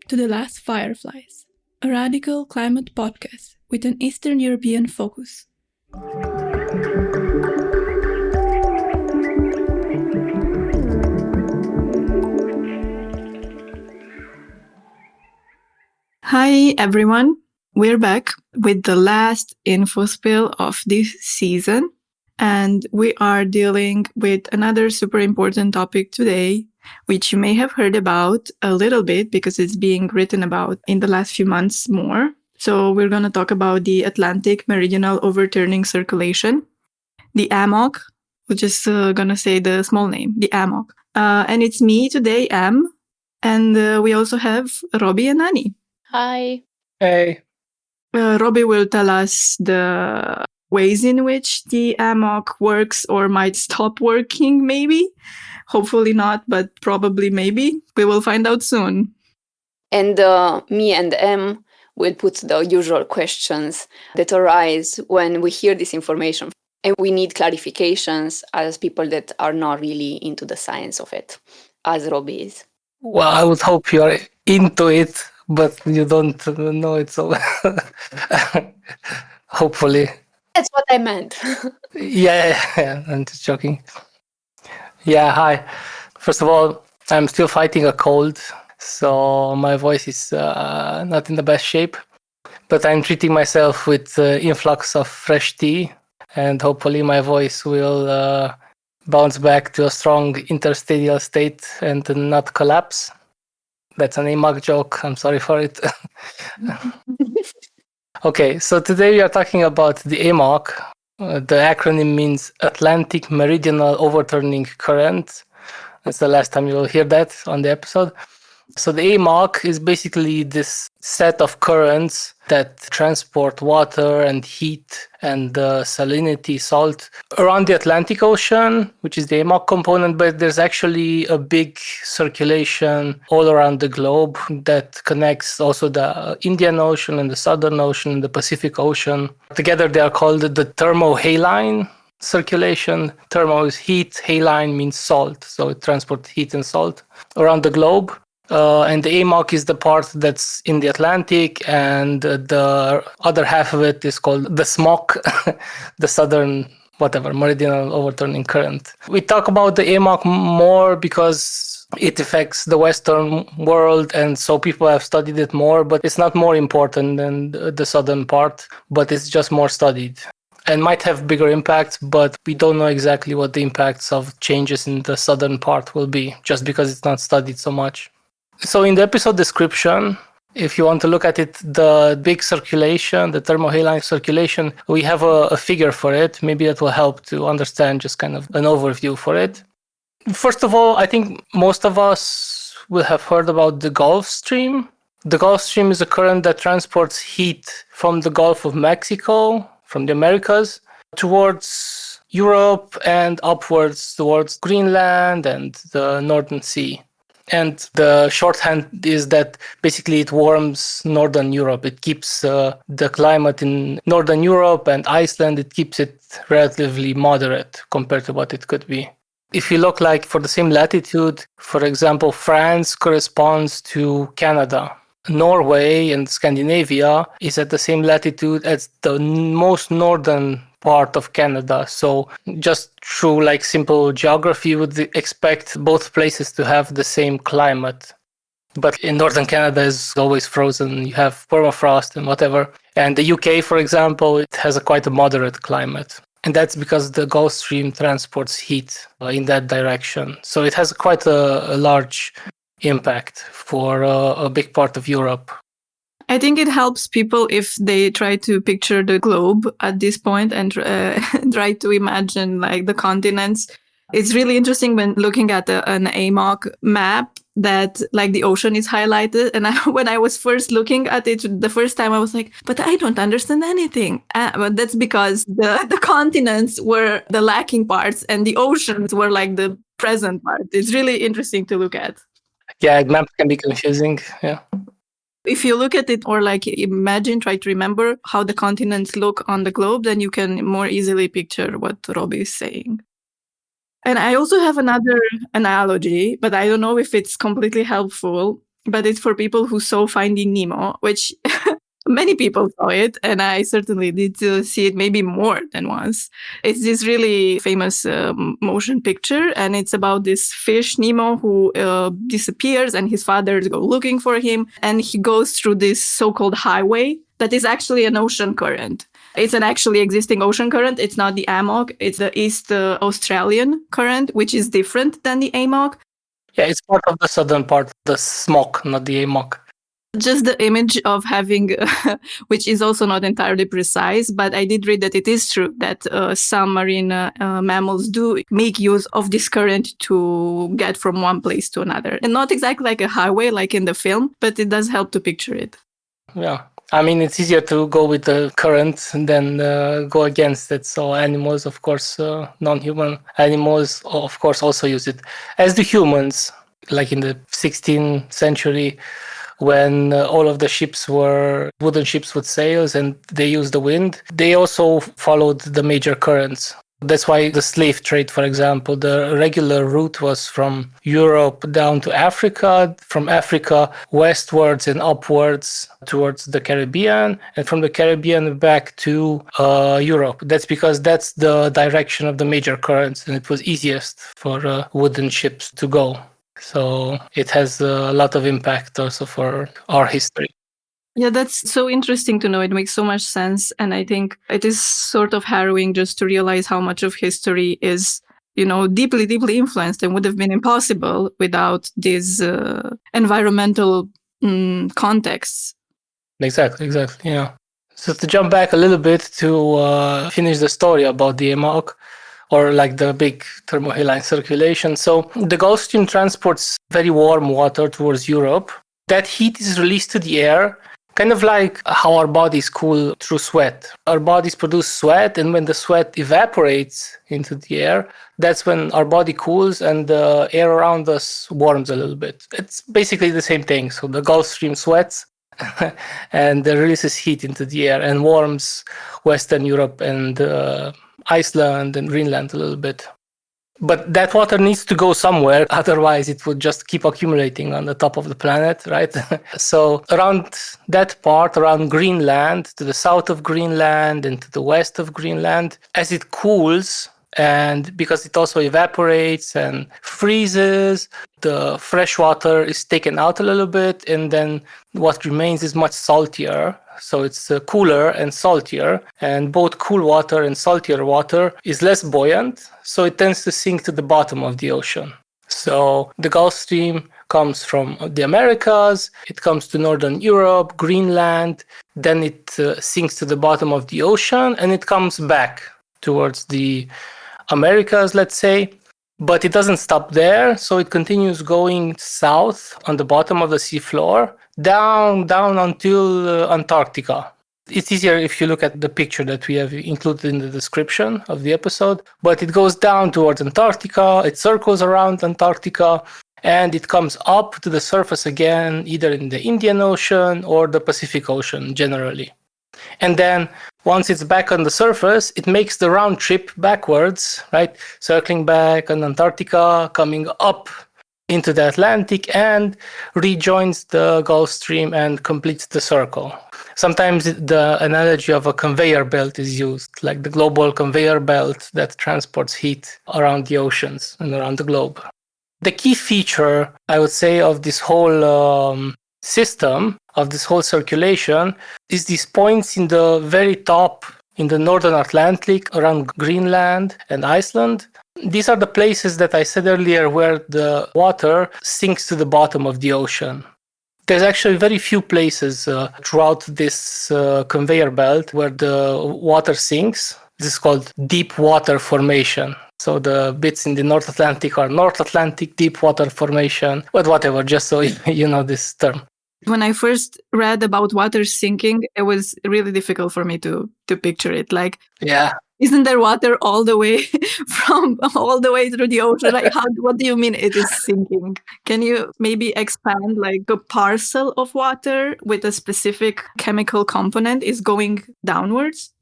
to The Last Fireflies, a radical climate podcast with an Eastern European focus. Hi everyone, we're back with the last Infospill of this season, and we are dealing with another super important topic today, which you may have heard about a little bit because it's being written about in the last few months more. So we're going to talk about the Atlantic Meridional Overturning Circulation, the AMOC. We're just going to say the small name, the AMOC. And it's me today, Em, and we also have Robi and Annie. Hi. Hey. Robi will tell us the ways in which the AMOC works or might stop working, maybe. Hopefully not, but probably maybe. We will find out soon. And me and Em will put the usual questions that arise when we hear this information. And we need clarifications as people that are not really into the science of it, as Robi is. Well, I would hope you are into it, but you don't know it, so hopefully. That's what I meant. Yeah, I'm just joking. Yeah, hi. First of all, I'm still fighting a cold, so my voice is not in the best shape, but I'm treating myself with influx of fresh tea, and hopefully my voice will bounce back to a strong interstitial state and not collapse. That's an AMOC joke. I'm sorry for it. Okay, so today we are talking about the AMOC. The acronym means Atlantic Meridional Overturning Current. That's the last time you will hear that on the episode. So the AMOC is basically this set of currents that transport water and heat and salinity, salt around the Atlantic Ocean, which is the AMOC component, but there's actually a big circulation all around the globe that connects also the Indian Ocean and the Southern Ocean and the Pacific Ocean. Together they are called the thermohaline circulation. Thermo is heat, haline means salt, so it transports heat and salt around the globe. And the AMOC is the part that's in the Atlantic, and the other half of it is called the SMOC, the Southern Meridional Overturning Current. We talk about the AMOC more because it affects the Western world, and so people have studied it more, but it's not more important than the southern part, but it's just more studied. And might have bigger impacts, but we don't know exactly what the impacts of changes in the southern part will be, just because it's not studied so much. So in the episode description, if you want to look at it, the big circulation, the thermohaline circulation, we have a figure for it. Maybe that will help to understand just kind of an overview for it. First of all, I think most of us will have heard about the Gulf Stream. The Gulf Stream is a current that transports heat from the Gulf of Mexico, from the Americas, towards Europe and upwards towards Greenland and the Northern Sea. And the shorthand is that basically it warms Northern Europe. It keeps the climate in Northern Europe and Iceland, it keeps it relatively moderate compared to what it could be. If you look like for the same latitude, for example, France corresponds to Canada. Norway and Scandinavia is at the same latitude as the most northern part of Canada. So just through like simple geography, you would expect both places to have the same climate. But in northern Canada is always frozen. You have permafrost and whatever. And the UK, for example, it has quite a moderate climate. And that's because the Gulf Stream transports heat in that direction. So it has quite a large impact for a big part of Europe. I think it helps people if they try to picture the globe at this point and try to imagine like the continents. It's really interesting when looking at an AMOC map that like the ocean is highlighted. And when I was first looking at it the first time, I was like, but I don't understand anything. But that's because the continents were the lacking parts and the oceans were like the present part. It's really interesting to look at. Yeah, maps can be confusing. Yeah. If you look at it or like imagine, try to remember how the continents look on the globe, then you can more easily picture what Robi is saying. And I also have another analogy, but I don't know if it's completely helpful. but it's for people who saw Finding Nemo, which many people saw it, and I certainly did see it maybe more than once. It's this really famous motion picture, and it's about this fish, Nemo, who disappears, and his father go looking for him, and he goes through this so-called highway that is actually an ocean current. It's an actually existing ocean current. It's not the AMOC. It's the East Australian current, which is different than the AMOC. Yeah, it's part of the southern part, the SMOC, not the AMOC. Just the image of having, which is also not entirely precise, but I did read that it is true that some marine mammals do make use of this current to get from one place to another. And not exactly like a highway, like in the film, but it does help to picture it. Yeah. I mean, it's easier to go with the current than go against it. So animals, of course, non-human animals, of course, also use it. As do humans, like in the 16th century, when all of the ships were wooden ships with sails and they used the wind, they also followed the major currents. That's why the slave trade, for example, the regular route was from Europe down to Africa, from Africa westwards and upwards towards the Caribbean, and from the Caribbean back to Europe. That's because that's the direction of the major currents, and it was easiest for wooden ships to go. So it has a lot of impact also for our history. Yeah, that's so interesting to know. It makes so much sense. And I think it is sort of harrowing just to realize how much of history is, deeply, deeply influenced and would have been impossible without these environmental contexts. Exactly, yeah. So to jump back a little bit to finish the story about the AMOC, or like the big thermohaline circulation. So the Gulf Stream transports very warm water towards Europe. That heat is released to the air, kind of like how our bodies cool through sweat. Our bodies produce sweat, and when the sweat evaporates into the air, that's when our body cools and the air around us warms a little bit. It's basically the same thing. So the Gulf Stream sweats and releases heat into the air and warms Western Europe and Iceland and Greenland a little bit. But that water needs to go somewhere, otherwise it would just keep accumulating on the top of the planet, right? So around that part, around Greenland, to the south of Greenland and to the west of Greenland, as it cools, and because it also evaporates and freezes, the fresh water is taken out a little bit, and then what remains is much saltier. So it's cooler and saltier, and both cool water and saltier water is less buoyant, so it tends to sink to the bottom of the ocean. So the Gulf Stream comes from the Americas, it comes to Northern Europe, Greenland, then it sinks to the bottom of the ocean, and it comes back towards the Americas, let's say. But it doesn't stop there, so it continues going south on the bottom of the seafloor, down until Antarctica. It's easier if you look at the picture that we have included in the description of the episode, but it goes down towards Antarctica, it circles around Antarctica, and it comes up to the surface again, either in the Indian Ocean or the Pacific Ocean generally. And then once it's back on the surface, it makes the round trip backwards, right? Circling back on Antarctica, coming up into the Atlantic, and rejoins the Gulf Stream and completes the circle. Sometimes the analogy of a conveyor belt is used, like the global conveyor belt that transports heat around the oceans and around the globe. The key feature, I would say, of this whole system, of this whole circulation, is these points in the very top in the northern Atlantic around Greenland and Iceland. These are the places that I said earlier where the water sinks to the bottom of the ocean. There's actually very few places throughout this conveyor belt where the water sinks. This is called deep water formation. So the bits in the North Atlantic are North Atlantic deep water formation, but whatever, just so you know this term. When I first read about water sinking, it was really difficult for me to picture it. Like, yeah, isn't there water all the way all the way through the ocean? Like, what do you mean it is sinking? Can you maybe expand, like a parcel of water with a specific chemical component is going downwards?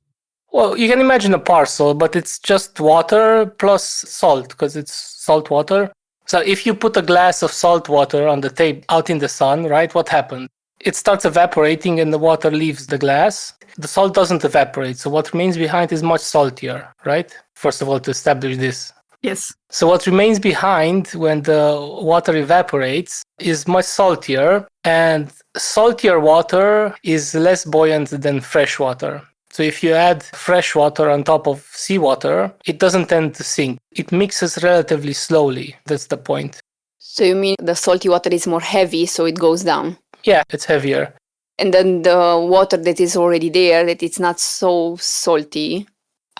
Well, you can imagine a parcel, but it's just water plus salt, because it's salt water. So if you put a glass of salt water on the table out in the sun, right, what happens? It starts evaporating and the water leaves the glass. The salt doesn't evaporate, so what remains behind is much saltier, right? First of all, to establish this. Yes. So what remains behind when the water evaporates is much saltier, and saltier water is less buoyant than fresh water. So if you add fresh water on top of seawater, it doesn't tend to sink. It mixes relatively slowly. That's the point. So you mean the salty water is more heavy, so it goes down? Yeah, it's heavier. And then the water that is already there, that it's not so salty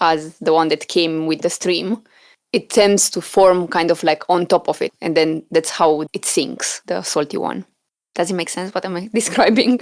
as the one that came with the stream, it tends to form kind of like on top of it. And then that's how it sinks, the salty one. Does it make sense what I'm describing?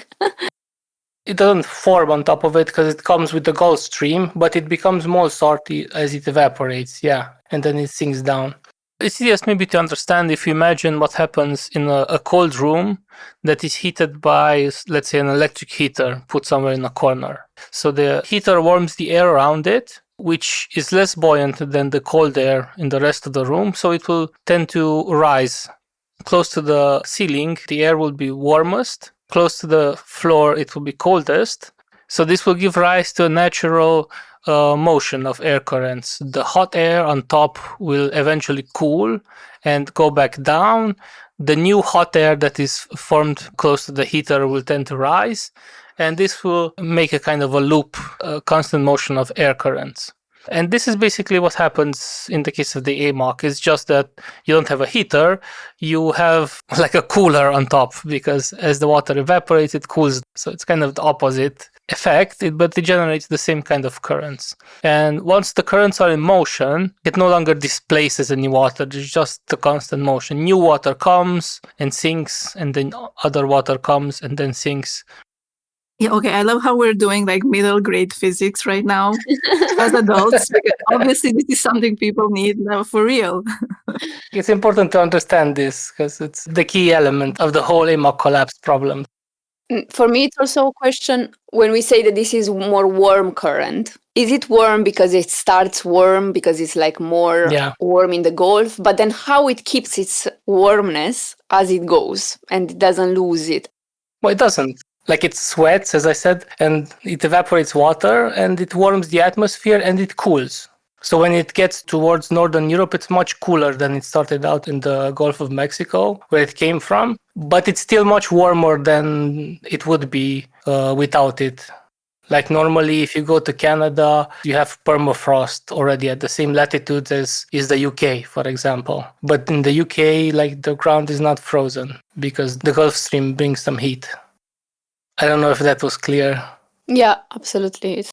It doesn't form on top of it because it comes with the Gulf Stream, but it becomes more salty as it evaporates, yeah, and then it sinks down. It's easiest maybe to understand if you imagine what happens in a cold room that is heated by, let's say, an electric heater put somewhere in a corner. So the heater warms the air around it, which is less buoyant than the cold air in the rest of the room, so it will tend to rise. Close to the ceiling, the air will be warmest. Close to the floor, it will be coldest. So this will give rise to a natural motion of air currents. The hot air on top will eventually cool and go back down. The new hot air that is formed close to the heater will tend to rise. And this will make a kind of a loop, a constant motion of air currents. And this is basically what happens in the case of the AMOC. It's just that you don't have a heater, you have like a cooler on top, because as the water evaporates, it cools. So it's kind of the opposite effect, but it generates the same kind of currents. And once the currents are in motion, it no longer displaces any water. There's just the constant motion. New water comes and sinks, and then other water comes and then sinks. Yeah, okay. I love how we're doing like middle grade physics right now as adults. Because obviously, this is something people need now for real. It's important to understand this because it's the key element of the whole AMOC collapse problem. For me, it's also a question when we say that this is more warm current. Is it warm because it starts warm, because it's like more warm in the Gulf? But then how it keeps its warmness as it goes and it doesn't lose it? Well, it doesn't. Like it sweats, as I said, and it evaporates water and it warms the atmosphere and it cools. So when it gets towards Northern Europe, it's much cooler than it started out in the Gulf of Mexico, where it came from. But it's still much warmer than it would be without it. Like normally, if you go to Canada, you have permafrost already at the same latitude as is the UK, for example. But in the UK, like the ground is not frozen because the Gulf Stream brings some heat. I don't know if that was clear. Yeah, absolutely.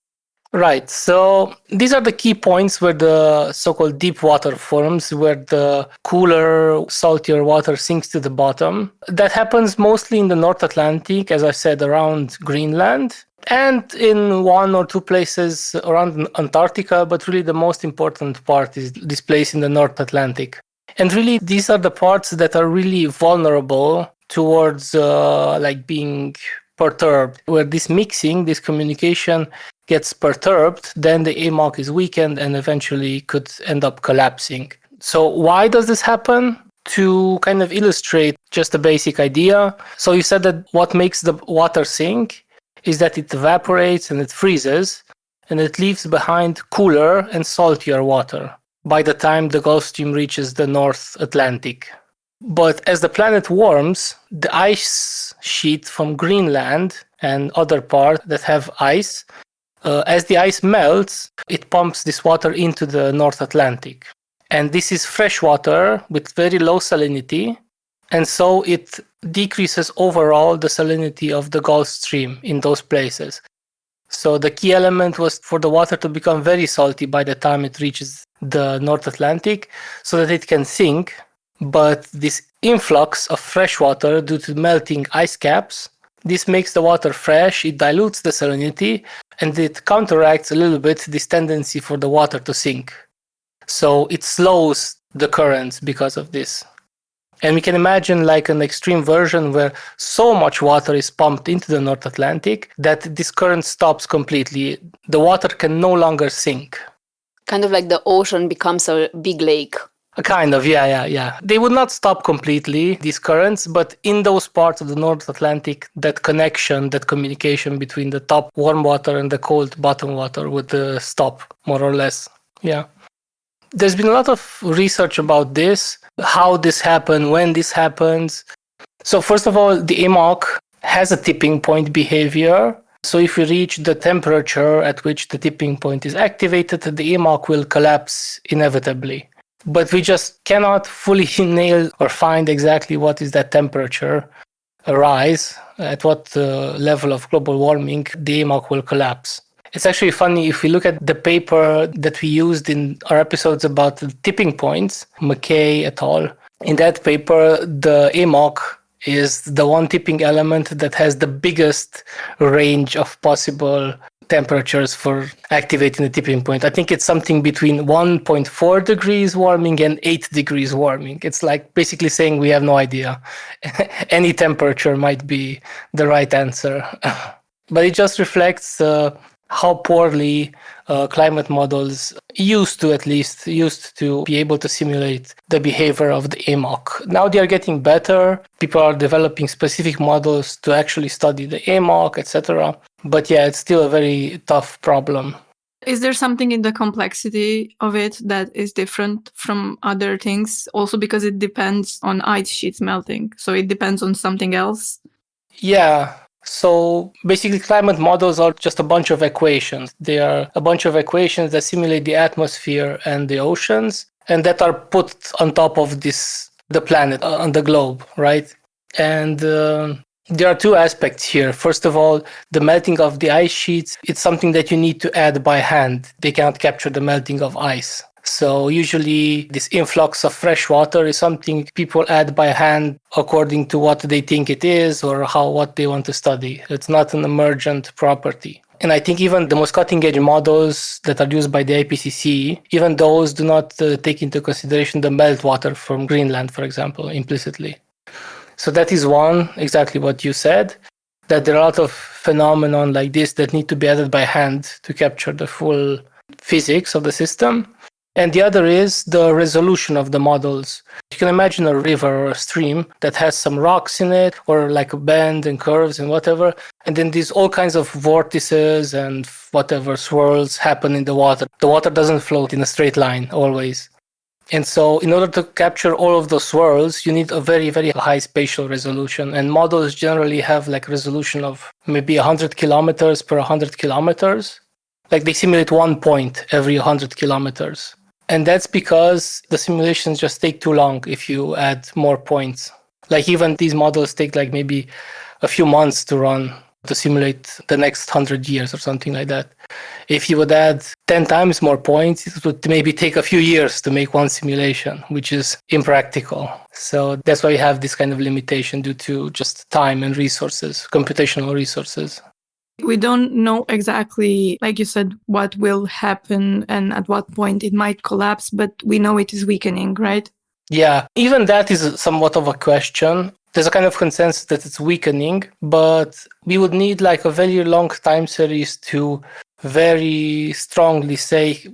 Right. So these are the key points where the so-called deep water forms, where the cooler, saltier water sinks to the bottom. That happens mostly in the North Atlantic, as I said, around Greenland, and in one or two places around Antarctica. But really the most important part is this place in the North Atlantic. And really, these are the parts that are really vulnerable towards being perturbed, where this mixing, this communication gets perturbed, then the AMOC is weakened and eventually could end up collapsing. So why does this happen? To kind of illustrate just a basic idea. So you said that what makes the water sink is that it evaporates and it freezes and it leaves behind cooler and saltier water by the time the Gulf Stream reaches the North Atlantic. But as the planet warms, the ice sheet from Greenland and other parts that have ice, as the ice melts, it pumps this water into the North Atlantic. And this is fresh water with very low salinity, and so it decreases overall the salinity of the Gulf Stream in those places. So the key element was for the water to become very salty by the time it reaches the North Atlantic so that it can sink. But this influx of fresh water due to melting ice caps, this makes the water fresh, it dilutes the salinity, and it counteracts a little bit this tendency for the water to sink. So it slows the currents because of this. And we can imagine like an extreme version where so much water is pumped into the North Atlantic that this current stops completely. The water can no longer sink. Kind of like the ocean becomes a big lake. Kind of, yeah. They would not stop completely, these currents, but in those parts of the North Atlantic, that connection, that communication between the top warm water and the cold bottom water would stop, more or less. Yeah. There's been a lot of research about this, how this happens, when this happens. So first of all, the AMOC has a tipping point behavior. So if we reach the temperature at which the tipping point is activated, the AMOC will collapse inevitably. But we just cannot fully nail or find exactly what is that temperature rise, at what level of global warming the AMOC will collapse. It's actually funny, if we look at the paper that we used in our episodes about the tipping points, McKay et al., in that paper, the AMOC is the one tipping element that has the biggest range of possible temperatures for activating the tipping point. I think it's something between 1.4 degrees warming and 8 degrees warming. It's like basically saying we have no idea. Any temperature might be the right answer. But it just reflects how poorly climate models used to be able to simulate the behavior of the AMOC. Now they are getting better. People are developing specific models to actually study the AMOC, etc. But yeah, it's still a very tough problem. Is there something in the complexity of it that is different from other things? Also because it depends on ice sheets melting. So it depends on something else? Yeah. So basically climate models are just a bunch of equations. They are a bunch of equations that simulate the atmosphere and the oceans, and that are put on top of the planet, on the globe, right? And there are two aspects here. First of all, the melting of the ice sheets, it's something that you need to add by hand. They cannot capture the melting of ice. So usually this influx of fresh water is something people add by hand according to what they think it is or what they want to study. It's not an emergent property. And I think even the most cutting edge models that are used by the IPCC, even those do not take into consideration the meltwater from Greenland, for example, implicitly. So that is one, exactly what you said, that there are a lot of phenomenon like this that need to be added by hand to capture the full physics of the system. And the other is the resolution of the models. You can imagine a river or a stream that has some rocks in it, or like a bend and curves and whatever. And then these all kinds of vortices and whatever swirls happen in the water. The water doesn't float in a straight line always. And so in order to capture all of those swirls, you need a very, very high spatial resolution. And models generally have like a resolution of maybe 100 kilometers per 100 kilometers. Like they simulate 1 point every 100 kilometers. And that's because the simulations just take too long if you add more points. Like even these models take like maybe a few months to run to simulate the next 100 years or something like that. If you would add 10 times more points, it would maybe take a few years to make one simulation, which is impractical. So that's why you have this kind of limitation due to just time and resources, computational resources. We don't know exactly, like you said, what will happen and at what point it might collapse, but we know it is weakening, right? Yeah, even that is somewhat of a question. There's a kind of consensus that it's weakening, but we would need like a very long time series to very strongly say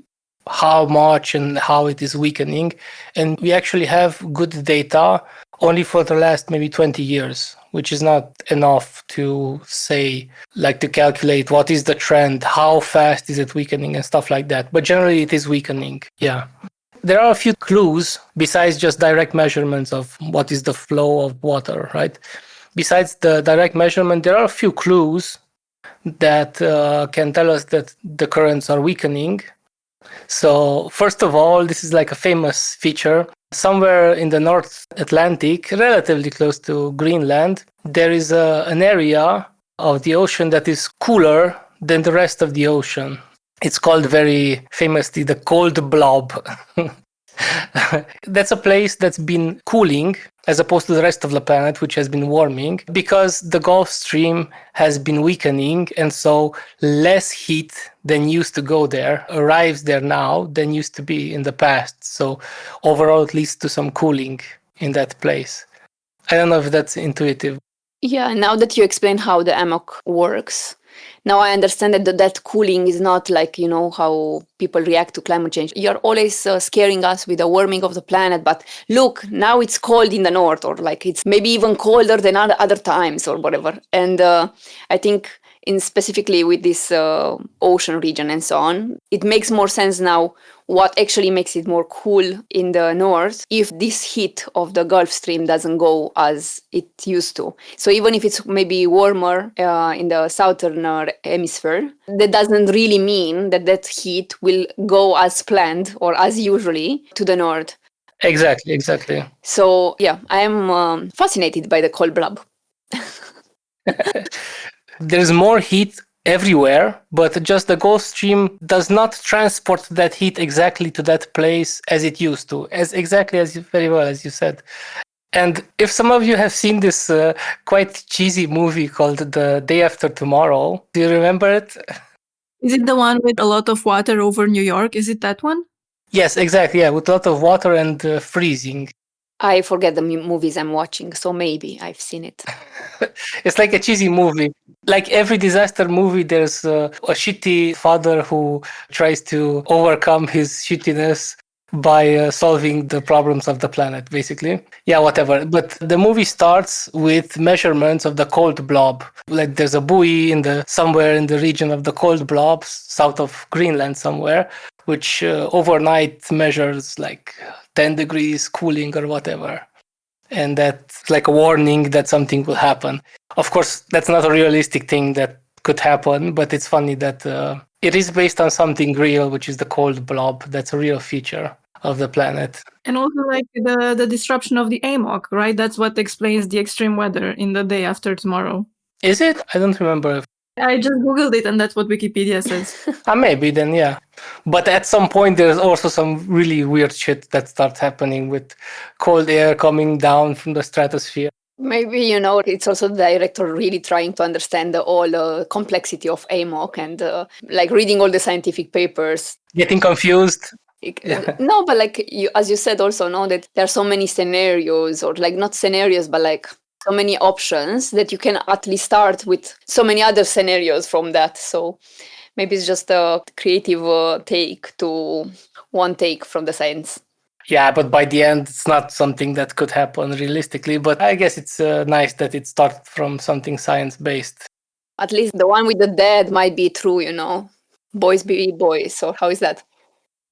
how much and how it is weakening. And we actually have good data only for the last maybe 20 years, which is not enough to say, like to calculate what is the trend, how fast is it weakening and stuff like that. But generally it is weakening, yeah. There are a few clues besides just direct measurements of what is the flow of water, right? Besides the direct measurement, there are a few clues that can tell us that the currents are weakening. So first of all, this is like a famous feature. Somewhere in the North Atlantic, relatively close to Greenland, there is an area of the ocean that is cooler than the rest of the ocean. It's called very famously the cold blob. That's a place that's been cooling as opposed to the rest of the planet, which has been warming, because the Gulf Stream has been weakening, and so less heat than used to go there arrives there now than used to be in the past. So overall, it leads to some cooling in that place. I don't know if that's intuitive. Yeah, now that you explain how the AMOC works, Now I understand that cooling is not like, how people react to climate change. You're always scaring us with the warming of the planet, but look, now it's cold in the north, or like it's maybe even colder than other times or whatever. And I think specifically with this ocean region and so on, it makes more sense now what actually makes it more cool in the north if this heat of the Gulf Stream doesn't go as it used to. So even if it's maybe warmer in the southern hemisphere, that doesn't really mean that heat will go as planned or as usually to the north. Exactly. So yeah, I am fascinated by the cold blob. There's more heat everywhere, but just the Gulf Stream does not transport that heat exactly to that place as it used to, very well as you said. And if some of you have seen this quite cheesy movie called The Day After Tomorrow, do you remember it? Is it the one with a lot of water over New York? Is it that one? Yes, exactly. Yeah, with a lot of water and freezing. I forget the movies I'm watching, so maybe I've seen it. It's like a cheesy movie. Like every disaster movie, there's a shitty father who tries to overcome his shittiness by solving the problems of the planet, basically. Yeah, whatever. But the movie starts with measurements of the cold blob. Like there's a buoy somewhere in the region of the cold blobs, south of Greenland somewhere, which overnight measures like 10 degrees cooling or whatever. And that's like a warning that something will happen. Of course, that's not a realistic thing that could happen, but it's funny that it is based on something real, which is the cold blob. That's a real feature of the planet. And also like the disruption of the AMOC, right? That's what explains the extreme weather in The Day After Tomorrow. Is it? I don't remember. I just Googled it and that's what Wikipedia says. Maybe then, yeah. But at some point, there's also some really weird shit that starts happening with cold air coming down from the stratosphere. Maybe, it's also the director really trying to understand the whole complexity of AMOC and like reading all the scientific papers. Getting confused. No, but like as you said also, that there are so many scenarios, or like not scenarios, but like so many options that you can at least start with so many other scenarios from that. So maybe it's just a creative take to one take from the science. Yeah, but by the end, it's not something that could happen realistically. But I guess it's nice that it starts from something science-based. At least the one with the dead might be true, Boys be boys. So how is that?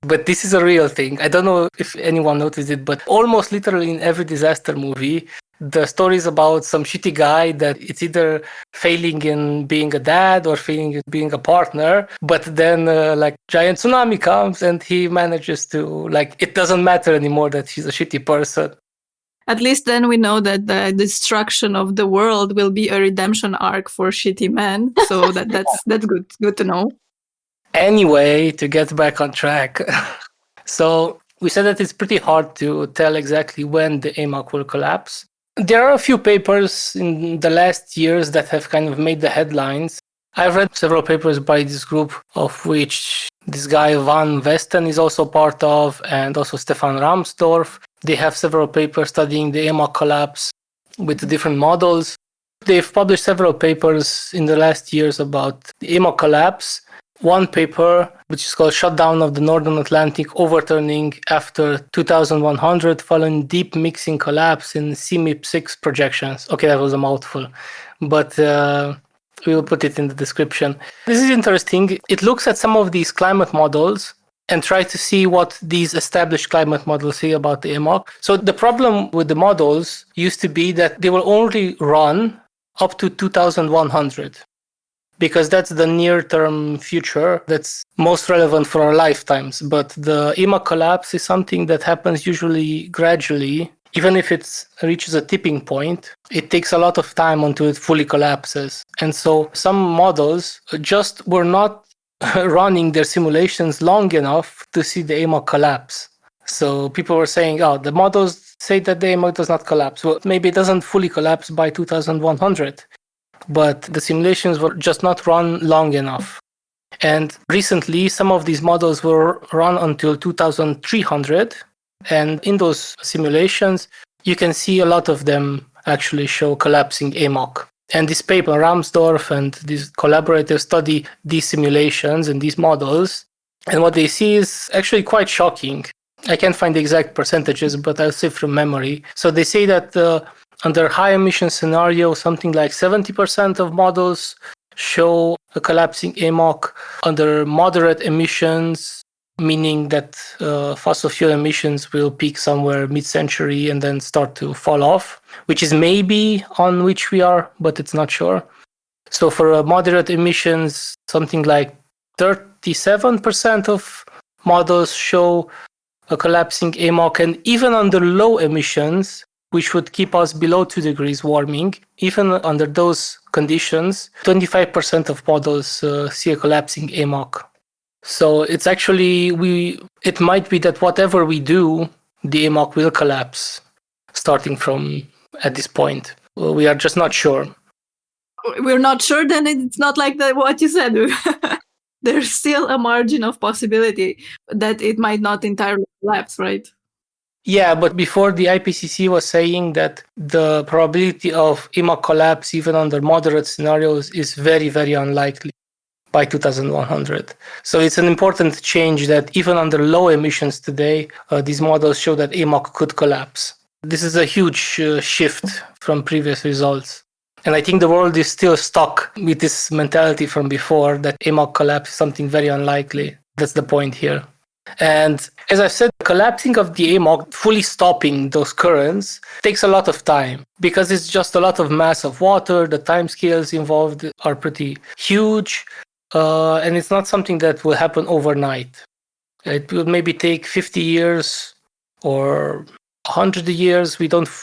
But this is a real thing. I don't know if anyone noticed it, but almost literally in every disaster movie, the story is about some shitty guy that it's either failing in being a dad or failing in being a partner. But then like giant tsunami comes and he manages to, like, it doesn't matter anymore that he's a shitty person. At least then we know that the destruction of the world will be a redemption arc for shitty men. So that's good to know. Anyway, to get back on track. So we said that it's pretty hard to tell exactly when the AMOC will collapse. There are a few papers in the last years that have kind of made the headlines. I've read several papers by this group, of which this guy Van Vesten is also part of, and also Stefan Ramsdorff. They have several papers studying the AMOC collapse with different models. They've published several papers in the last years about the AMOC collapse. One paper, which is called Shutdown of the Northern Atlantic, Overturning After 2100 Following Deep Mixing Collapse in CMIP6 Projections. Okay, that was a mouthful, but we will put it in the description. This is interesting. It looks at some of these climate models and tries to see what these established climate models say about the AMOC. So the problem with the models used to be that they will only run up to 2100. Because that's the near-term future that's most relevant for our lifetimes. But the AMOC collapse is something that happens usually gradually. Even if it reaches a tipping point, it takes a lot of time until it fully collapses. And so some models just were not running their simulations long enough to see the AMOC collapse. So people were saying, the models say that the AMOC does not collapse. Well, maybe it doesn't fully collapse by 2100. But the simulations were just not run long enough. And recently, some of these models were run until 2300. And in those simulations, you can see a lot of them actually show collapsing AMOC. And this paper, Ramsdorff and these collaborators study these simulations and these models. And what they see is actually quite shocking. I can't find the exact percentages, but I'll say from memory. So they say that under high emission scenario, something like 70% of models show a collapsing AMOC. Under moderate emissions, meaning that fossil fuel emissions will peak somewhere mid-century and then start to fall off, which is maybe on which we are, but it's not sure. So for moderate emissions, something like 37% of models show a collapsing AMOC, and even under low emissions, which would keep us below 2 degrees warming, even under those conditions, 25% of models see a collapsing AMOC. So it's actually, it might be that whatever we do, the AMOC will collapse, starting from at this point. We are just not sure. We're not sure, then it's not like what you said. There's still a margin of possibility that it might not entirely collapse, right? Yeah, but before the IPCC was saying that the probability of AMOC collapse, even under moderate scenarios, is very, very unlikely by 2100. So it's an important change that even under low emissions today, these models show that AMOC could collapse. This is a huge shift from previous results. And I think the world is still stuck with this mentality from before that AMOC collapse is something very unlikely. That's the point here. And as I said, collapsing of the AMOC, fully stopping those currents, takes a lot of time because it's just a lot of mass of water. The timescales involved are pretty huge. And it's not something that will happen overnight. It will maybe take 50 years or 100 years,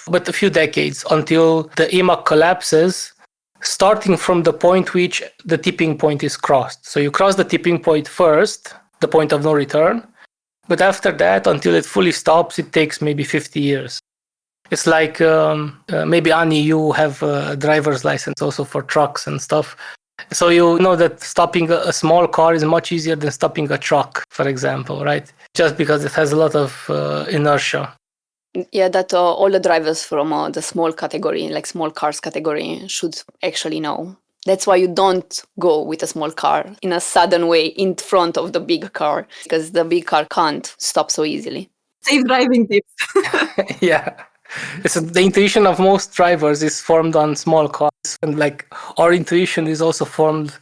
but a few decades until the AMOC collapses, starting from the point which the tipping point is crossed. So you cross the tipping point first, the point of no return, but after that, until it fully stops, it takes maybe 50 years. It's like maybe, Ani, you have a driver's license also for trucks and stuff. So you know that stopping a small car is much easier than stopping a truck, for example, right? Just because it has a lot of inertia. Yeah, that all the drivers from the small category, like small cars category, should actually know. That's why you don't go with a small car in a sudden way in front of the big car, because the big car can't stop so easily. Safe driving tips. Yeah. So the intuition of most drivers is formed on small cars, and like our intuition is also formed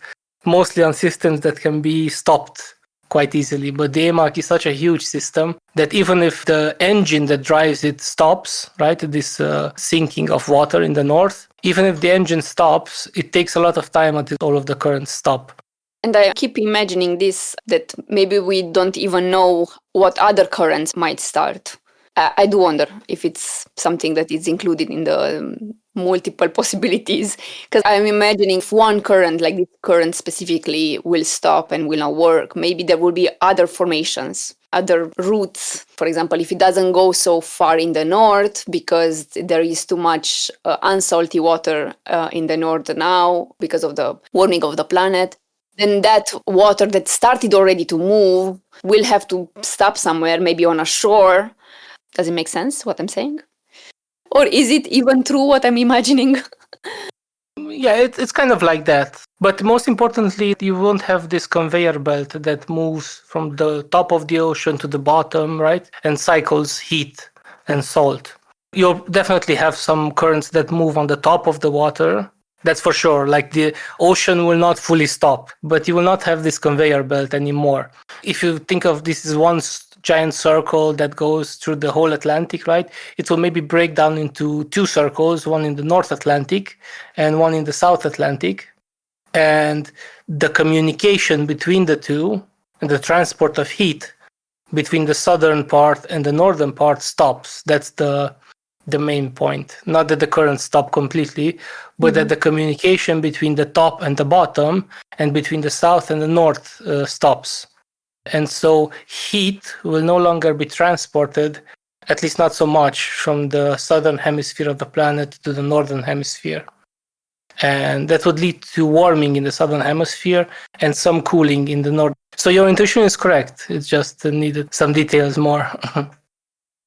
mostly on systems that can be stopped quite easily. But the AMOC is such a huge system that even if the engine that drives it stops, right, this sinking of water in the north, even if the engine stops, it takes a lot of time until all of the currents stop. And I keep imagining this, that maybe we don't even know what other currents might start. I do wonder if it's something that is included in the multiple possibilities, because I'm imagining if one current, like this current specifically, will stop and will not work, maybe there will be other formations, other routes. For example, if it doesn't go so far in the north because there is too much unsalty water in the north now because of the warming of the planet, then that water that started already to move will have to stop somewhere, maybe on a shore. Does it make sense what I'm saying? Or is it even true what I'm imagining? Yeah, it's kind of like that. But most importantly, you won't have this conveyor belt that moves from the top of the ocean to the bottom, right? And cycles heat and salt. You'll definitely have some currents that move on the top of the water. That's for sure. Like the ocean will not fully stop, but you will not have this conveyor belt anymore. If you think of this as one giant circle that goes through the whole Atlantic, right? It will maybe break down into two circles, one in the North Atlantic and one in the South Atlantic. And the communication between the two and the transport of heat between the southern part and the northern part stops. That's the main point. Not that the currents stop completely, but that the communication between the top and the bottom and between the south and the north stops. And so heat will no longer be transported, at least not so much, from the southern hemisphere of the planet to the northern hemisphere. And that would lead to warming in the southern hemisphere and some cooling in the north. So your intuition is correct. It just needed some details more.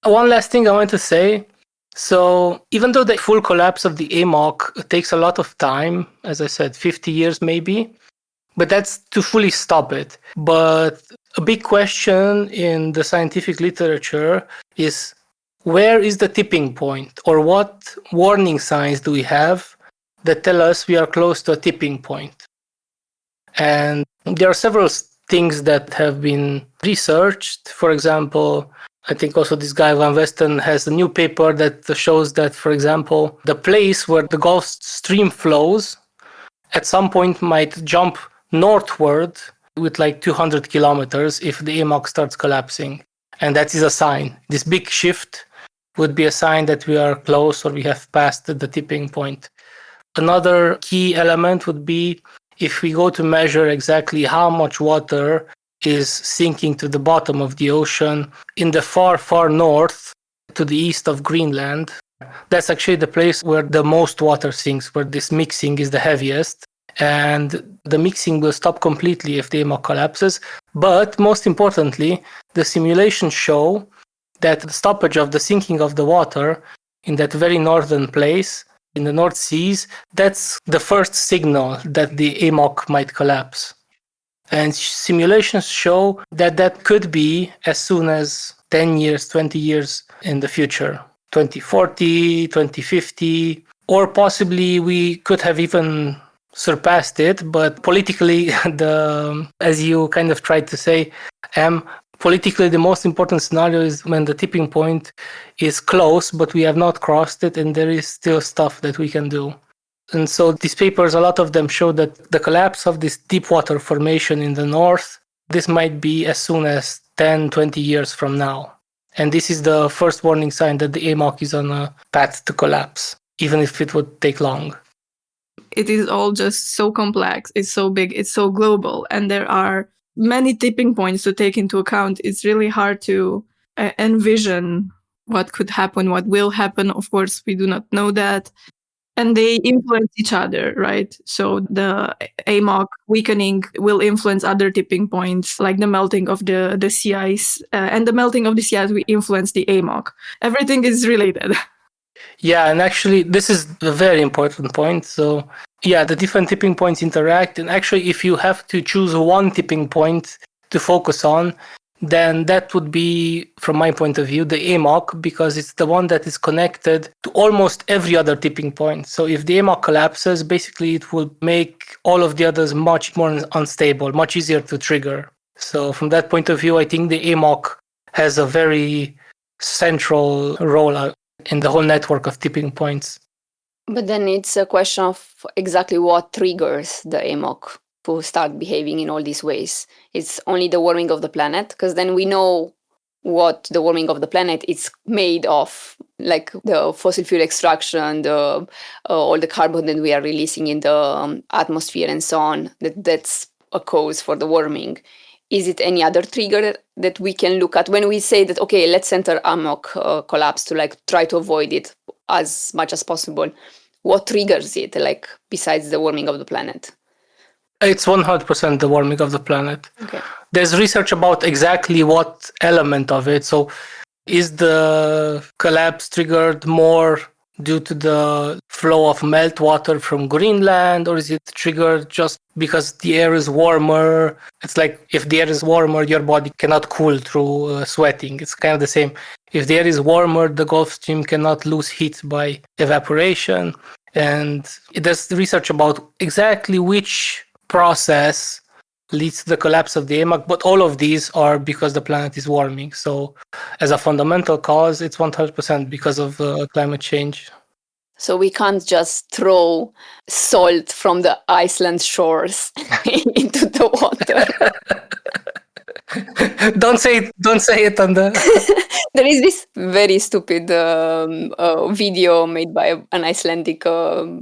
One last thing I want to say So even though the full collapse of the AMOC takes a lot of time, as I said, 50 years maybe, but that's to fully stop it. But a big question in the scientific literature is, where is the tipping point, or what warning signs do we have that tell us we are close to a tipping point? And there are several things that have been researched. For example, I think also this guy Van Westen has a new paper that shows that, for example, the place where the Gulf Stream flows at some point might jump northward with like 200 kilometers if the AMOC starts collapsing. And that is a sign. This big shift would be a sign that we are close or we have passed the tipping point. Another key element would be if we go to measure exactly how much water is sinking to the bottom of the ocean in the far, far north to the east of Greenland. That's actually the place where the most water sinks, where this mixing is the heaviest. And the mixing will stop completely if the AMOC collapses. But most importantly, the simulations show that the stoppage of the sinking of the water in that very northern place, in the North Seas, that's the first signal that the AMOC might collapse. And simulations show that that could be as soon as 10 years, 20 years in the future, 2040, 2050, or possibly we could have even surpassed it. But politically, as you kind of tried to say, politically, the most important scenario is when the tipping point is close, but we have not crossed it, and there is still stuff that we can do. And so these papers, a lot of them show that the collapse of this deep water formation in the north, this might be as soon as 10, 20 years from now. And this is the first warning sign that the AMOC is on a path to collapse, even if it would take long. It is all just so complex, it's so big, it's so global, and there are many tipping points to take into account. It's really hard to envision what could happen, what will happen. Of course, we do not know that. And they influence each other, right? So the AMOC weakening will influence other tipping points, like the melting of the sea ice. And the melting of the sea ice will influence the AMOC. Everything is related. Yeah, and actually, this is a very important point. So, yeah, the different tipping points interact. And actually, if you have to choose one tipping point to focus on, then that would be, from my point of view, the AMOC, because it's the one that is connected to almost every other tipping point. So if the AMOC collapses, basically it will make all of the others much more unstable, much easier to trigger. So from that point of view, I think the AMOC has a very central role in the whole network of tipping points. But then it's a question of exactly what triggers the AMOC to start behaving in all these ways. It's only the warming of the planet, because then we know what the warming of the planet is made of, like the fossil fuel extraction, all the carbon that we are releasing in the atmosphere and so on, that's a cause for the warming. Is it any other trigger that we can look at when we say that, okay, let's enter AMOC collapse to like try to avoid it as much as possible? What triggers it, like besides the warming of the planet? It's 100% the warming of the planet. Okay. There's research about exactly what element of it. So is the collapse triggered more due to the flow of meltwater from Greenland, or is it triggered just because the air is warmer? It's like if the air is warmer, your body cannot cool through sweating. It's kind of the same. If the air is warmer, the Gulf Stream cannot lose heat by evaporation. And there's research about exactly which process leads to the collapse of the AMOC, but all of these are because the planet is warming. So as a fundamental cause, it's 100% because of climate change. So we can't just throw salt from the Iceland shores into the water. Don't say it on the... There is this very stupid video made by an Icelandic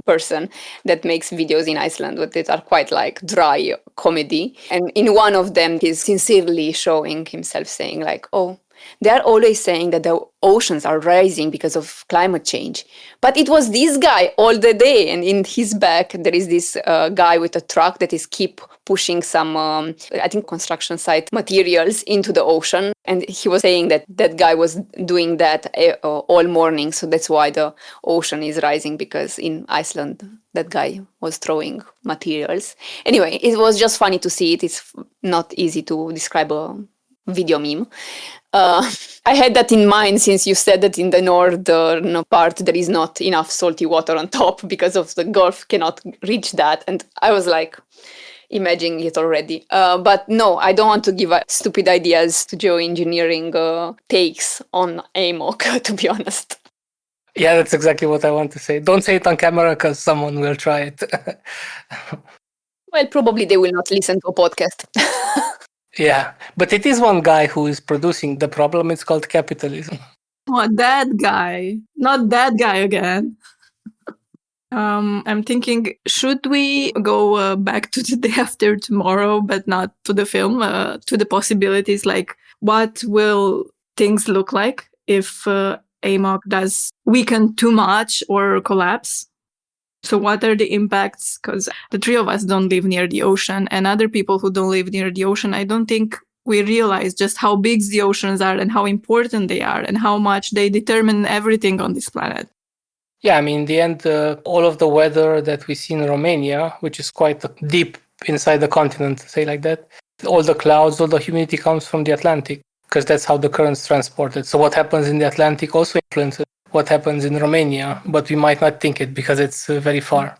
person that makes videos in Iceland that are quite like dry comedy. And in one of them, he's sincerely showing himself saying like, oh, they are always saying that the oceans are rising because of climate change. But it was this guy all the day, and in his back there is this guy with a truck that is keep pushing some, I think, construction site materials into the ocean. And he was saying that that guy was doing that all morning. So that's why the ocean is rising, because in Iceland, that guy was throwing materials. Anyway, it was just funny to see it. It's not easy to describe a video meme. I had that in mind since you said that in the northern part there is not enough salty water on top because of the Gulf cannot reach that. And I was like, imagining it already. But no, I don't want to give stupid ideas to geoengineering takes on AMOC, to be honest. Yeah, that's exactly what I want to say. Don't say it on camera because someone will try it. Well, probably they will not listen to a podcast. Yeah, but it is one guy who is producing the problem. It's called capitalism. Oh, that guy. Not that guy again. I'm thinking, should we go back to the day after tomorrow, but not to the film, to the possibilities, like what will things look like if AMOC does weaken too much or collapse? So what are the impacts? Because the three of us don't live near the ocean, and other people who don't live near the ocean, I don't think we realize just how big the oceans are and how important they are and how much they determine everything on this planet. Yeah, I mean, in the end, all of the weather that we see in Romania, which is quite deep inside the continent, say like that, all the clouds, all the humidity comes from the Atlantic, because that's how the current's transported. So what happens in the Atlantic also influences what happens in Romania, but we might not think it because it's very far.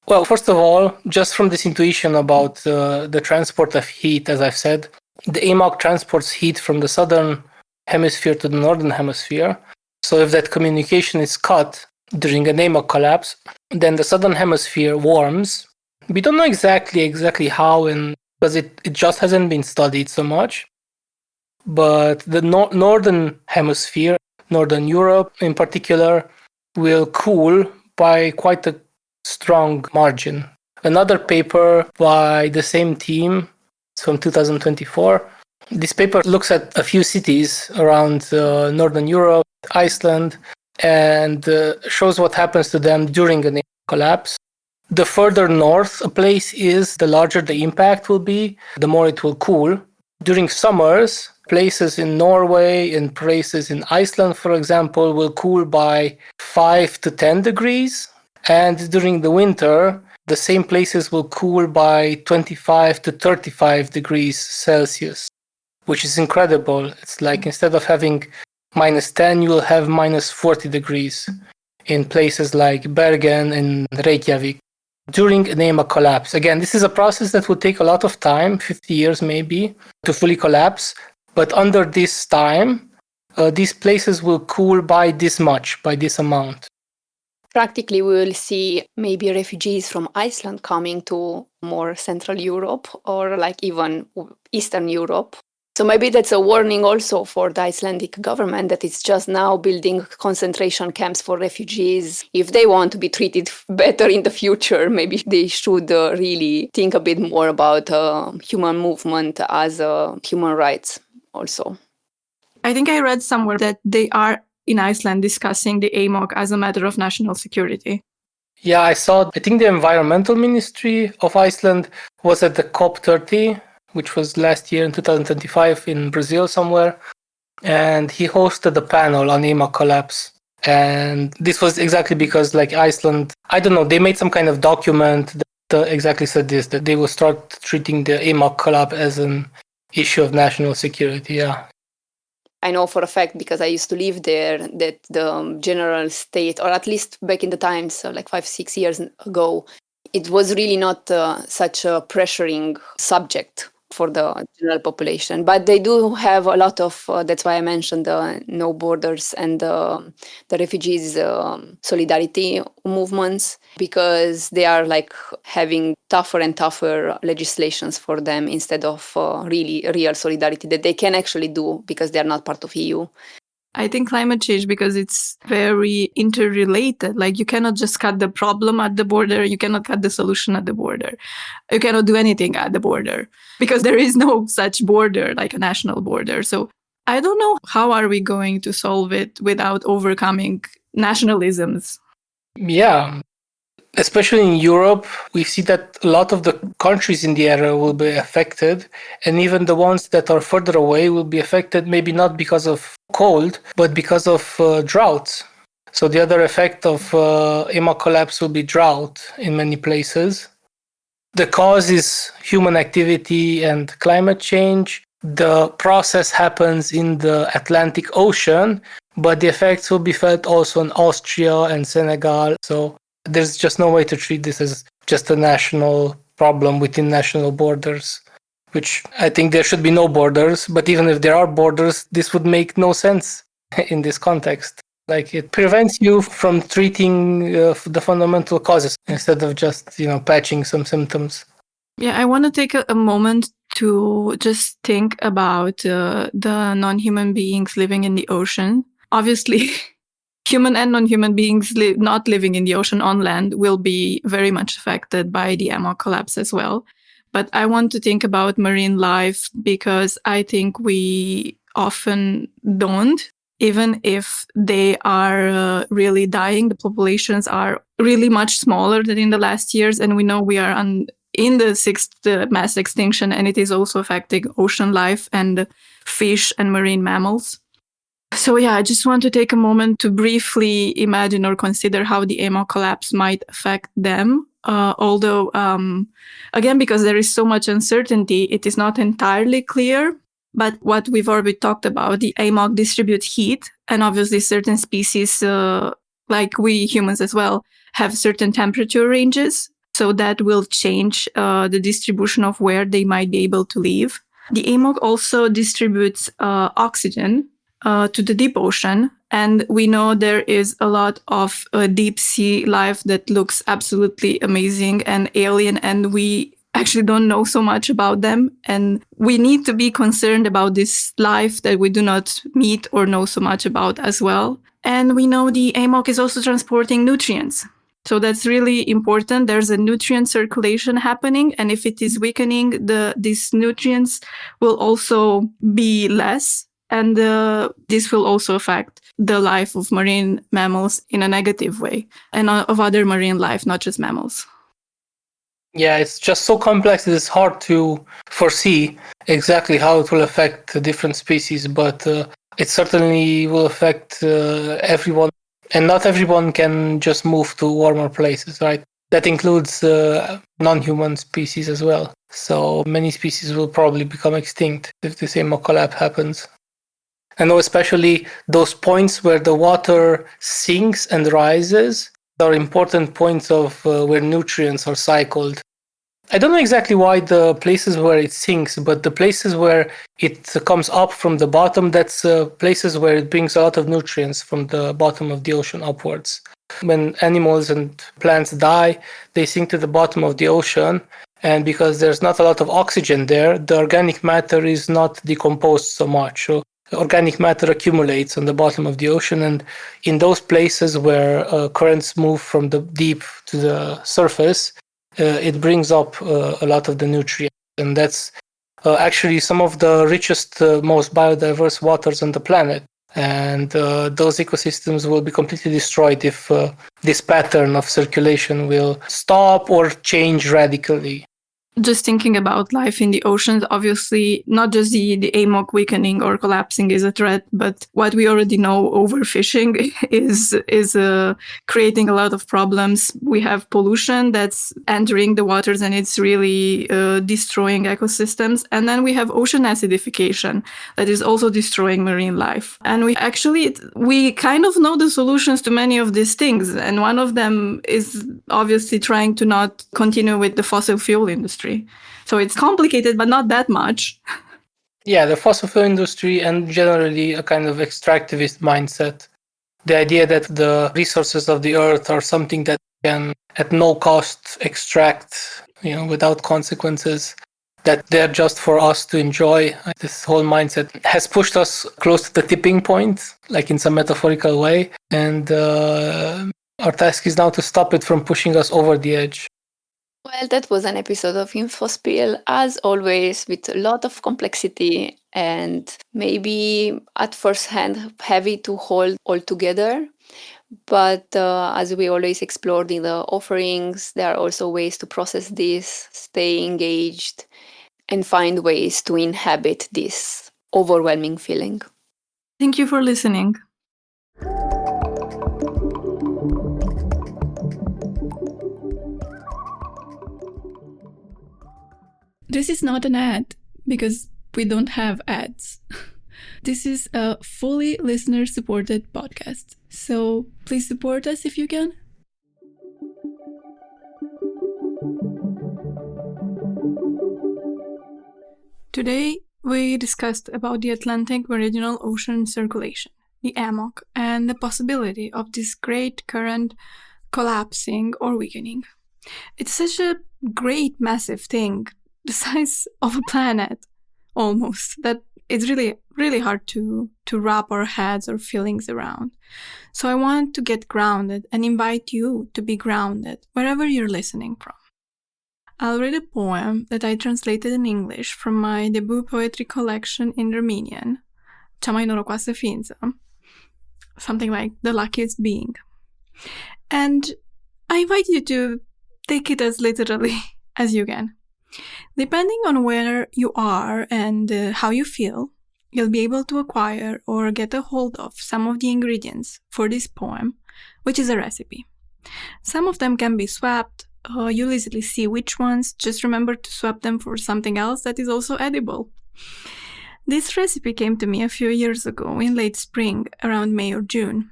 Well, first of all, just from this intuition about the transport of heat, as I've said, the AMOC transports heat from the southern hemisphere to the northern hemisphere. So if that communication is cut during an AMOC collapse, then the southern hemisphere warms. We don't know exactly how, and because it just hasn't been studied so much. But the northern hemisphere, Northern Europe in particular, will cool by quite a strong margin. Another paper by the same team, it's from 2024. This paper looks at a few cities around Northern Europe, Iceland, and shows what happens to them during a collapse. The further north a place is, the larger the impact will be, the more it will cool. During summers, places in Norway and places in Iceland, for example, will cool by 5 to 10 degrees. And during the winter, the same places will cool by 25 to 35 degrees Celsius, which is incredible. It's like instead of having -10, you will have -40 degrees in places like Bergen and Reykjavik during an AMOC collapse. Again, this is a process that will take a lot of time, 50 years maybe, to fully collapse. But under this time, these places will cool by this much, by this amount. Practically, we will see maybe refugees from Iceland coming to more Central Europe or like even Eastern Europe. So maybe that's a warning also for the Icelandic government that it's just now building concentration camps for refugees. If they want to be treated better in the future, maybe they should really think a bit more about human movement as human rights also. I think I read somewhere that they are in Iceland discussing the AMOC as a matter of national security. Yeah, I think the environmental ministry of Iceland was at the COP30, which was last year in 2025 in Brazil somewhere. And he hosted a panel on AMOC collapse. And this was exactly because like Iceland, I don't know, they made some kind of document that exactly said this, that they will start treating the AMOC collapse as an issue of national security. Yeah. I know for a fact, because I used to live there, that the general state, or at least back in the times, so like 5-6 years ago, it was really not such a pressuring subject for the general population. But they do have a lot of, that's why I mentioned the No Borders and the refugees solidarity movements, because they are like having tougher and tougher legislations for them instead of really real solidarity that they can actually do because they are not part of EU. I think climate change, because it's very interrelated. Like you cannot just cut the problem at the border. You cannot cut the solution at the border. You cannot do anything at the border because there is no such border, like a national border. So I don't know how are we going to solve it without overcoming nationalisms. Yeah, especially in Europe, we see that a lot of the countries in the area will be affected, and even the ones that are further away will be affected, maybe not because of cold, but because of droughts. So the other effect of AMOC collapse will be drought in many places. The cause is human activity and climate change. The process happens in the Atlantic Ocean, but the effects will be felt also in Austria and Senegal. So there's just no way to treat this as just a national problem within national borders, which I think there should be no borders. But even if there are borders, this would make no sense in this context. Like it prevents you from treating the fundamental causes instead of just, patching some symptoms. Yeah, I want to take a moment to just think about the non-human beings living in the ocean. Obviously, human and non-human beings not living in the ocean on land will be very much affected by the AMOC collapse as well. But I want to think about marine life because I think we often don't. Even if they are really dying, the populations are really much smaller than in the last years. And we know we are in the sixth mass extinction, and it is also affecting ocean life and fish and marine mammals. So yeah, I just want to take a moment to briefly imagine or consider how the AMOC collapse might affect them. Although, again, because there is so much uncertainty, it is not entirely clear. But what we've already talked about, the AMOC distributes heat, and obviously certain species, like we humans as well, have certain temperature ranges. So that will change the distribution of where they might be able to live. The AMOC also distributes oxygen to the deep ocean. And we know there is a lot of deep sea life that looks absolutely amazing and alien, and we actually don't know so much about them. And we need to be concerned about this life that we do not meet or know so much about as well. And we know the AMOC is also transporting nutrients. So that's really important. There's a nutrient circulation happening. And if it is weakening, these nutrients will also be less. And this will also affect the life of marine mammals in a negative way, and of other marine life, not just mammals. Yeah, it's just so complex that it's hard to foresee exactly how it will affect the different species, but it certainly will affect everyone. And not everyone can just move to warmer places, right? That includes non-human species as well. So many species will probably become extinct if the same collapse happens. I know especially those points where the water sinks and rises are important points of where nutrients are cycled. I don't know exactly why the places where it sinks, but the places where it comes up from the bottom, that's places where it brings a lot of nutrients from the bottom of the ocean upwards. When animals and plants die, they sink to the bottom of the ocean. And because there's not a lot of oxygen there, the organic matter is not decomposed so much. So organic matter accumulates on the bottom of the ocean, and in those places where currents move from the deep to the surface, it brings up a lot of the nutrients, and that's actually some of the richest, most biodiverse waters on the planet. And those ecosystems will be completely destroyed if this pattern of circulation will stop or change radically. Just thinking about life in the oceans, obviously, not just the AMOC weakening or collapsing is a threat, but what we already know, overfishing is creating a lot of problems. We have pollution that's entering the waters and it's really destroying ecosystems. And then we have ocean acidification that is also destroying marine life. And we kind of know the solutions to many of these things. And one of them is obviously trying to not continue with the fossil fuel industry. So it's complicated, but not that much. Yeah, the fossil fuel industry and generally a kind of extractivist mindset. The idea that the resources of the earth are something that can at no cost extract, without consequences, that they're just for us to enjoy. This whole mindset has pushed us close to the tipping point, like in some metaphorical way. And our task is now to stop it from pushing us over the edge. Well, that was an episode of Infospill, as always, with a lot of complexity and maybe at first hand heavy to hold all together. But as we always explored in the offerings, there are also ways to process this, stay engaged, and find ways to inhabit this overwhelming feeling. Thank you for listening. This is not an ad, because we don't have ads. This is a fully listener-supported podcast, so please support us if you can. Today, we discussed about the Atlantic Meridional Ocean circulation, the AMOC, and the possibility of this great current collapsing or weakening. It's such a great, massive thing, the size of a planet, almost, that it's really, really hard to wrap our heads or feelings around. So I want to get grounded and invite you to be grounded wherever you're listening from. I'll read a poem that I translated in English from my debut poetry collection in Romanian, Cea mai norocoasă ființă, something like the luckiest being. And I invite you to take it as literally as you can. Depending on where you are and how you feel, you'll be able to acquire or get a hold of some of the ingredients for this poem, which is a recipe. Some of them can be swapped. You'll easily see which ones. Just remember to swap them for something else that is also edible. This recipe came to me a few years ago in late spring, around May or June.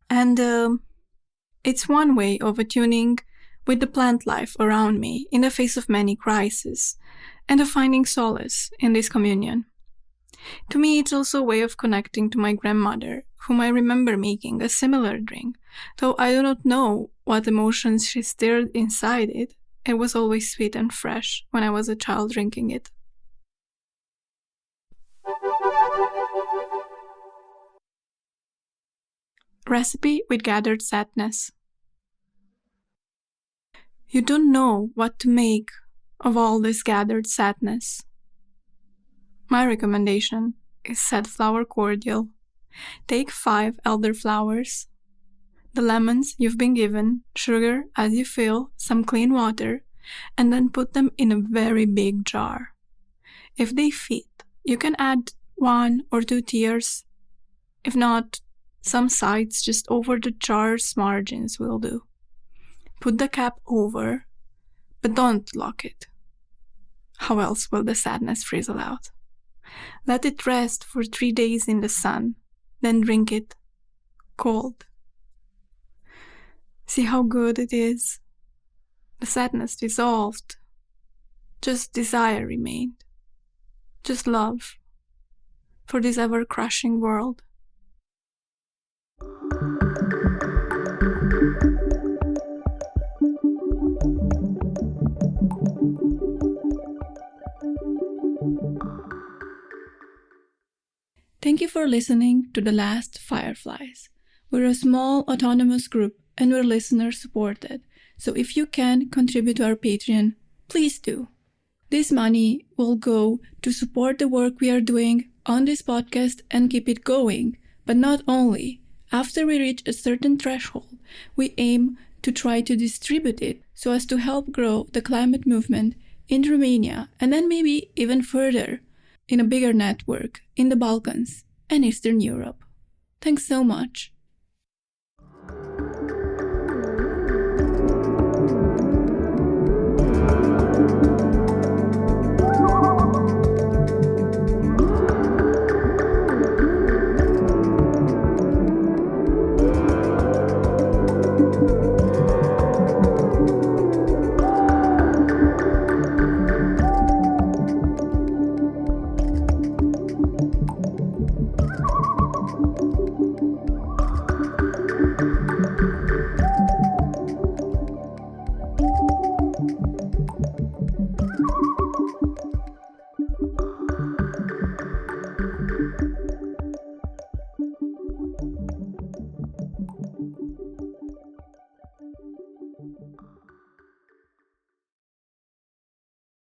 And it's one way of attuning with the plant life around me in the face of many crises, and of finding solace in this communion. To me, it's also a way of connecting to my grandmother, whom I remember making a similar drink, though I do not know what emotions she stirred inside it. It was always sweet and fresh when I was a child drinking it. Recipe with gathered sadness. You don't know what to make of all this gathered sadness. My recommendation is safflower cordial. Take 5 elderflowers, the lemons you've been given, sugar as you feel, some clean water, and then put them in a very big jar. If they fit, you can add 1 or 2 tears. If not, some sides just over the jar's margins will do. Put the cap over, but don't lock it. How else will the sadness frizzle out? Let it rest for 3 days in the sun, then drink it cold. See how good it is? The sadness dissolved. Just desire remained. Just love for this ever-crushing world. Thank you for listening to The Last Fireflies. We're a small autonomous group and we're listener supported. So if you can contribute to our Patreon, please do. This money will go to support the work we are doing on this podcast and keep it going. But not only. After we reach a certain threshold, we aim to try to distribute it so as to help grow the climate movement in Romania and then maybe even further in a bigger network in the Balkans and Eastern Europe. Thanks so much.